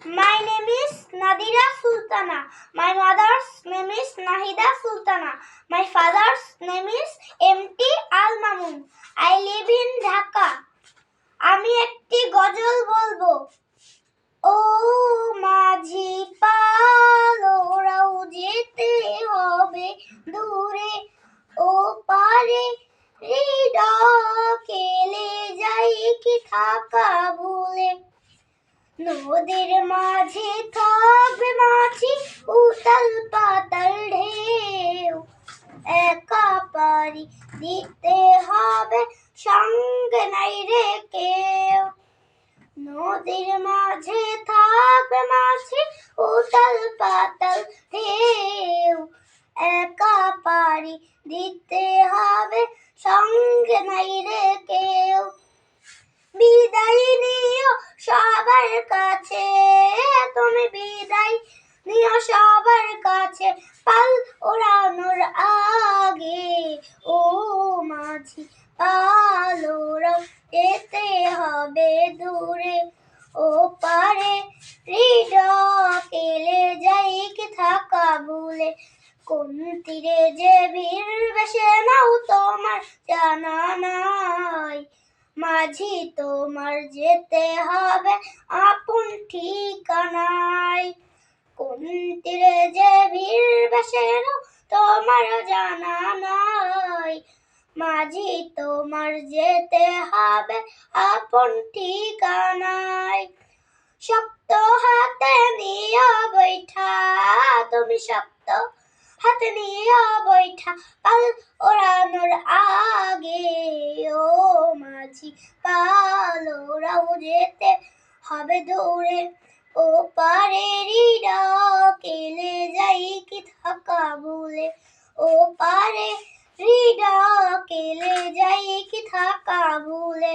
My name is Nadira Sultana. My mother's name is Nahida Sultana. My father's name is M.T. Al Mamun. I live in Dhaka. আমি একটি গজল বলবো। ও মাঝি পাল ওরাও যেতে হবে দূরে, ও পারে কেলে যাই কি থাকা ভুলে। নদীর মাঝে থাকবে মাছি উতাল পাতাল ঢেউ, একা পারি দিতে হবে সঙ্গে নাই রে কেউ। নদীর মাঝে থাকবে মাছি উতাল পাতাল ঢেউ, একা পারি দিতে হবে সঙ্গে নাই রে কেউ। বিদায় নিও সবার কাছে, তুমি বিদায় নিও সবার কাছে, পাল ওড়ানোর আগে। ও মাঝি পাল ওড়াও যেতে হবে দূরে, ও পারে কেলে যাই কি থাকা ভুলে। কোন তীরে যে ভিড়বে সে নাও তোমার জানা নাই, মাঝি তোমার যেতে হবে আপন ঠিকানায়। কোন তীরে যে ভিড়বে সে নাও তোমার জানা নাই, মাঝি তোমার যেতে হবে আপন ঠিকানায়। শক্ত হাতে নিয়ে বৈঠা, তুমি শক্ত হাতে নিয়ে বৈঠা, পাল ওড়ানোর আগে। ও মাঝি পাল ওড়াও যেতে হবে দূরে, ও পারে কেলে যাই কি থাকা ভুলে, ও পারে কেলে যাই কি থাকা ভুলে।